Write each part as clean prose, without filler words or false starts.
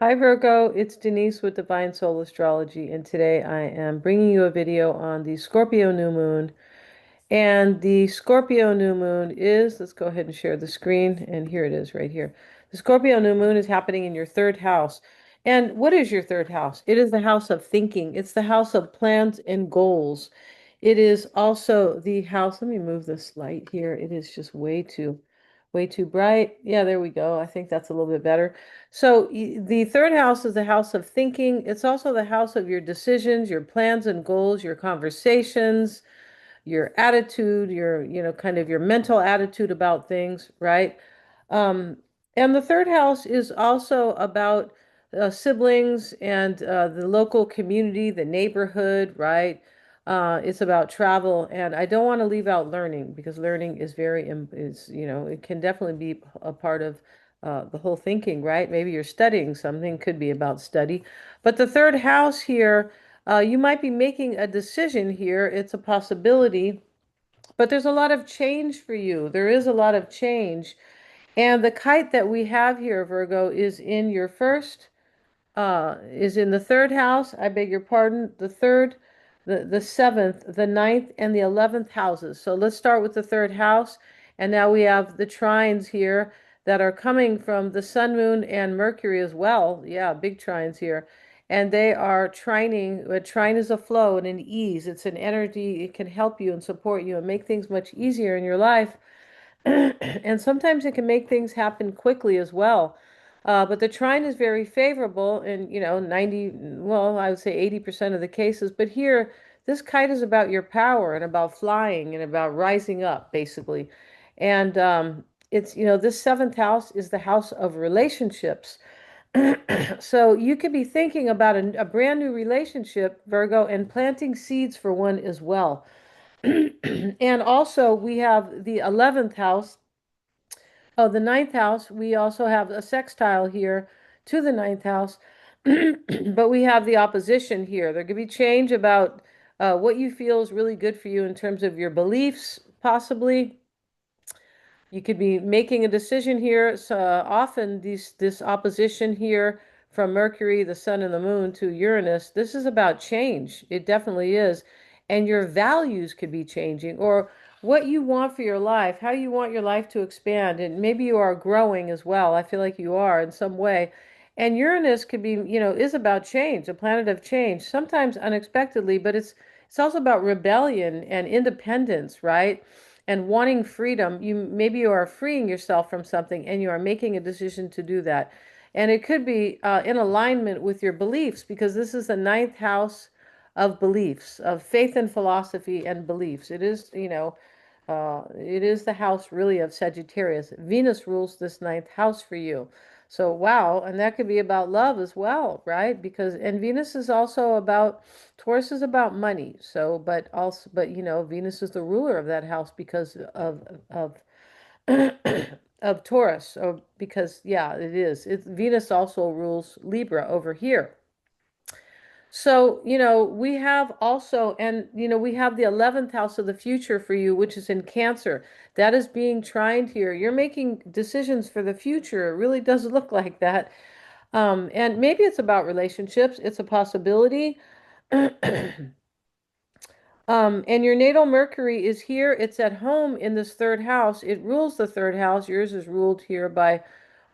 Hi Virgo, it's Denise with Divine Soul Astrology, and today I am bringing you a video on the Scorpio new moon. And the Scorpio new moon is, let's go ahead and share the screen, and here it is right here. The Scorpio new moon is happening in your third house. And what is your third house? It is the house of thinking, it's the house of plans and goals. It is also the house, let me move this light here. It is just way too bright. Yeah, there we go. I think that's a little bit better. So the third house is the house of thinking. It's also the house of your decisions, your plans and goals, your conversations, your attitude, kind of your mental attitude about things, right? Um, and the third house is also about siblings and the local community, the neighborhood, right? It's about travel, and I don't want to leave out learning because learning is it can definitely be a part of the whole thinking, right? Maybe you're studying something, could be about study. But the third house here, you might be making a decision here. It's a possibility, but there's a lot of change for you. There is a lot of change. And the kite that we have here, Virgo, is in the third house. I beg your pardon. The third, the seventh, the ninth, and the 11th houses. So let's start with the third house. And now we have the trines here that are coming from the sun, moon, and Mercury as well. Yeah, big trines here. And they are trining. A trine is a flow and an ease. It's an energy. It can help you and support you and make things much easier in your life. And sometimes it can make things happen quickly as well. But the trine is very favorable in, 90, well, I would say 80% of the cases. But here, this kite is about your power and about flying and about rising up, basically. And this seventh house is the house of relationships. So you could be thinking about a brand new relationship, Virgo, and planting seeds for one as well. And also, we have the 11th house. Oh, the ninth house, we also have a sextile here to the ninth house, but we have the opposition here. There could be change about what you feel is really good for you in terms of your beliefs, possibly. You could be making a decision here. So often this opposition here from Mercury, the Sun, and the Moon to Uranus, this is about change. It definitely is. And your values could be changing, or what you want for your life, how you want your life to expand. And maybe you are growing as well. I feel like you are in some way. And Uranus could be, is about change, a planet of change, sometimes unexpectedly, but it's also about rebellion and independence, right? And wanting freedom. Maybe you are freeing yourself from something and you are making a decision to do that. And it could be in alignment with your beliefs because this is the ninth house of beliefs, of faith and philosophy and beliefs. It is the house really of Sagittarius. Venus rules this ninth house for you. So, wow. And that could be about love as well, right? And Venus is also about, Taurus is about money. So, Venus is the ruler of that house because of, of Taurus. So, because, yeah, it is. Venus also rules Libra over here. So, we have also, and, we have the 11th house of the future for you, which is in Cancer. That is being trined here. You're making decisions for the future. It really does look like that. And maybe it's about relationships. It's a possibility. And your natal Mercury is here. It's at home in this third house. It rules the third house. Yours is ruled here by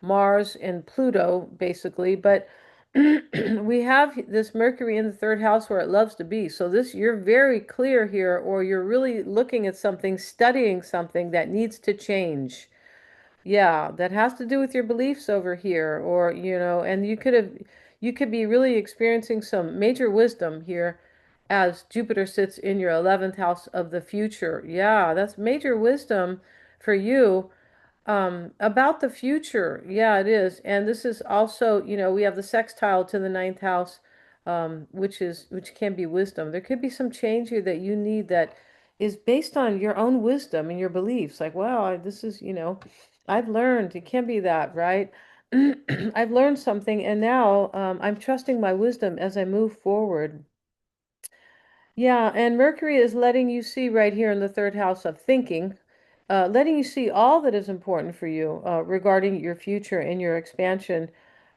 Mars and Pluto, basically. But we have this Mercury in the third house where it loves to be. So you're very clear here, or you're really looking at something, studying something that needs to change. Yeah, that has to do with your beliefs over here, or, and you could be really experiencing some major wisdom here as Jupiter sits in your 11th house of the future. Yeah, that's major wisdom for you about the future. Yeah, it is. And this is also, we have the sextile to the ninth house, which can be wisdom. There could be some change here that you need that is based on your own wisdom and your beliefs. Like, wow, this is, I've learned. It can be that, right? I've learned something, and now I'm trusting my wisdom as I move forward. Yeah, and Mercury is letting you see right here in the third house of thinking, letting you see all that is important for you regarding your future and your expansion.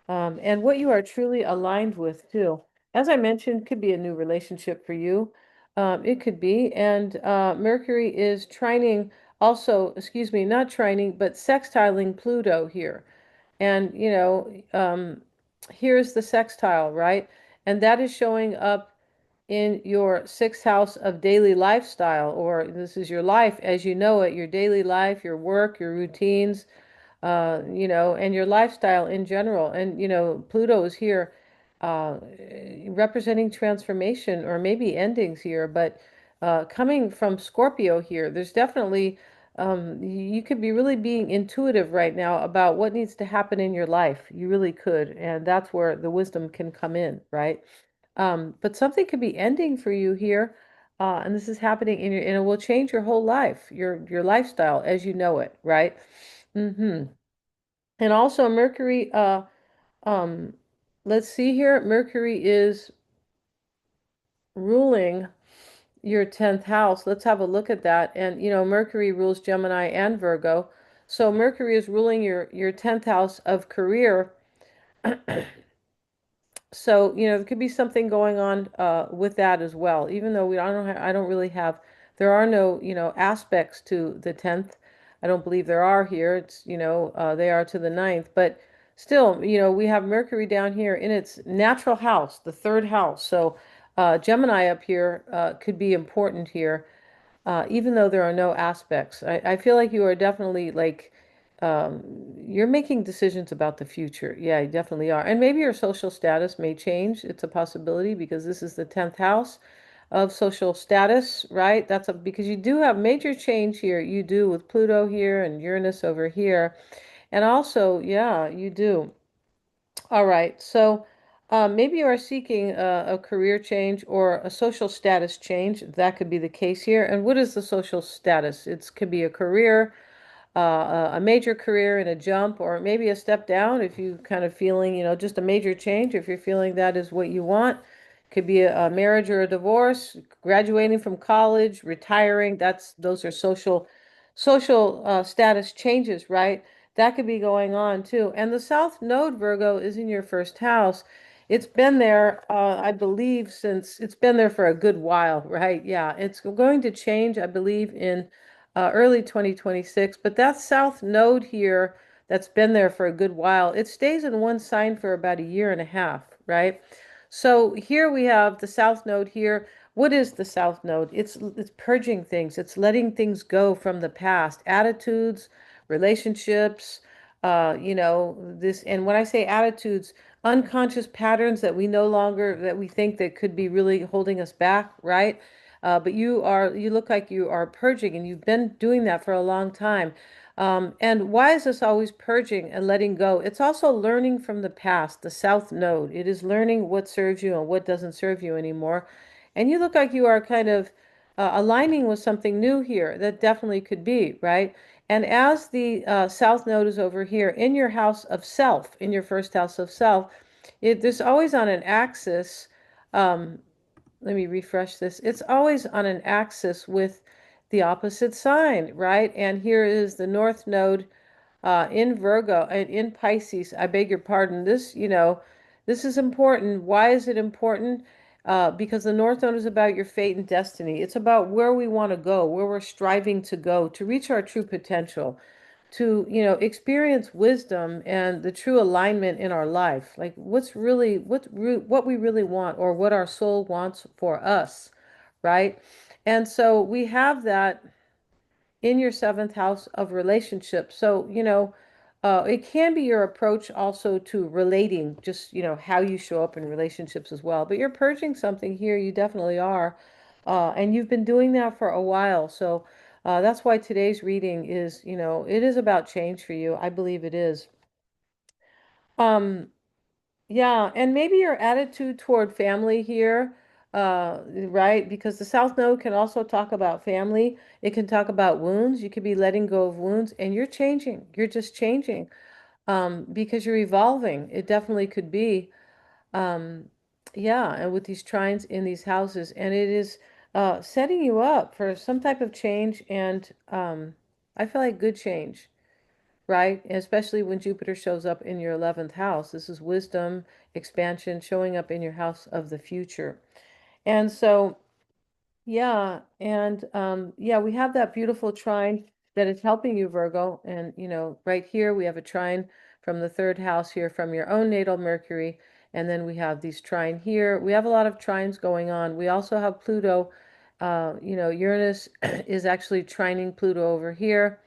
and what you are truly aligned with too. As I mentioned, could be a new relationship for you. It could be. And Mercury is trining also, excuse me, not trining, but sextiling Pluto here. And, here's the sextile, right? And that is showing up in your sixth house of daily lifestyle, or this is your life as you know it, your daily life, your work, your routines, and your lifestyle in general. And, Pluto is here uh, representing transformation or maybe endings here, but coming from Scorpio here, there's definitely, you could be really being intuitive right now about what needs to happen in your life. You really could. And that's where the wisdom can come in, right? But something could be ending for you here. And this is happening and it will change your whole life, your lifestyle as you know it, right? Mm-hmm. And also Mercury, um, let's see here. Mercury is ruling your 10th house. Let's have a look at that. And Mercury rules Gemini and Virgo. So Mercury is ruling your 10th house of career. So, there could be something going on with that as well. Even though I don't really have, there are no, aspects to the 10th. I don't believe there are here. It's, they are to the ninth. But still, we have Mercury down here in its natural house, the third house. So, Gemini up here could be important here, even though there are no aspects. I feel like you are definitely like, um, you're making decisions about the future. Yeah, you definitely are. And maybe your social status may change. It's a possibility because this is the 10th house of social status, right? Because you do have major change here. You do with Pluto here and Uranus over here. And also, yeah, you do. All right. So maybe you are seeking a career change or a social status change. That could be the case here. And what is the social status? It could be a career, a major career and a jump, or maybe a step down if you kind of feeling, just a major change. If you're feeling that is what you want, could be a marriage or a divorce, graduating from college, retiring. Those are social status changes, right? That could be going on too. And the South Node, Virgo, is in your first house. It's been there, I believe, since it's been there for a good while, right? Yeah, it's going to change, I believe, in early 2026. But that South Node here, that's been there for a good while, it stays in one sign for about a year and a half, right? So here we have the South Node here. What is the South Node? It's purging things. It's letting things go from the past, attitudes, relationships, this. And when I say attitudes, unconscious patterns that we no longer that we think that could be really holding us back, right? But you look like you are purging, and you've been doing that for a long time. And why is this always purging and letting go? It's also learning from the past, the South Node. It is learning what serves you and what doesn't serve you anymore. And you look like you are kind of aligning with something new here. That definitely could be, right? And as the South Node is over here in your house of self, in your first house of self, there's always on an axis. Um, Let me refresh this. It's always on an axis with the opposite sign, right? And here is the North Node in Virgo and in Pisces. I beg your pardon. This is important. Why is it important? Because the North Node is about your fate and destiny. It's about where we want to go, where we're striving to go to reach our true potential, to, experience wisdom and the true alignment in our life. Like what we really want or what our soul wants for us, right? And so we have that in your seventh house of relationships. So, it can be your approach also to relating, just, how you show up in relationships as well. But you're purging something here, you definitely are. And you've been doing that for a while. So that's why today's reading is, it is about change for you. I believe it is. Um, yeah, and maybe your attitude toward family here, right? Because the South Node can also talk about family. It can talk about wounds. You could be letting go of wounds, and you're changing. You're just changing, because you're evolving. It definitely could be. Um, yeah, and with these trines in these houses, and it is setting you up for some type of change, and I feel like good change. right? Especially when Jupiter shows up in your 11th house. This is wisdom, expansion, showing up in your house of the future. And so, yeah, and yeah, we have that beautiful trine that is helping you, Virgo. And, right here we have a trine from the third house here from your own natal Mercury. And then we have these trine here. We have a lot of trines going on. We also have Pluto. Uranus is actually trining Pluto over here.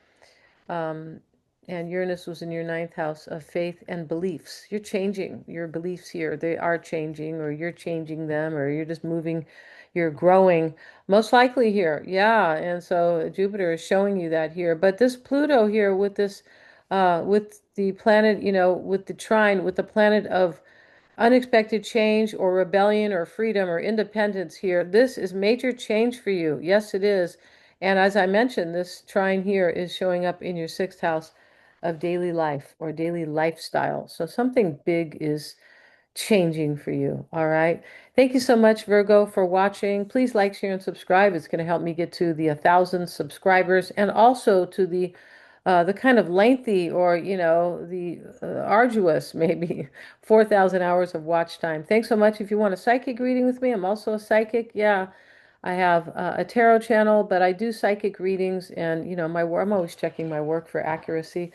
Um, and Uranus was in your ninth house of faith and beliefs. You're changing your beliefs here. They are changing, or you're changing them, or you're just moving, you're growing, most likely here. Yeah. And so Jupiter is showing you that here. But this Pluto here with this, with the planet, with the trine, with the planet of unexpected change or rebellion or freedom or independence here. This is major change for you. Yes, it is. And as I mentioned, this trine here is showing up in your sixth house of daily life or daily lifestyle. So something big is changing for you. All right. Thank you so much, Virgo, for watching. Please like, share, and subscribe. It's going to help me get to the 1,000 subscribers and also to the kind of lengthy or, the arduous, maybe 4,000 hours of watch time. Thanks so much. If you want a psychic reading with me, I'm also a psychic. Yeah, I have a tarot channel, but I do psychic readings and, my work, I'm always checking my work for accuracy.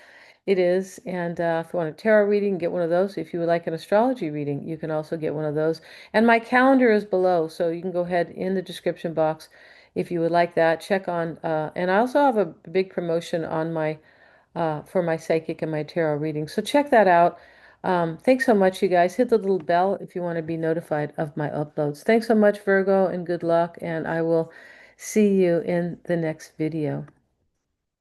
It is. And if you want a tarot reading, get one of those. If you would like an astrology reading, you can also get one of those. And my calendar is below, so you can go ahead in the description box if you would like that. Check on, and I also have a big promotion on my for my psychic and my tarot reading. So check that out. Thanks so much, you guys. Hit the little bell if you want to be notified of my uploads. Thanks so much, Virgo, and good luck. And I will see you in the next video.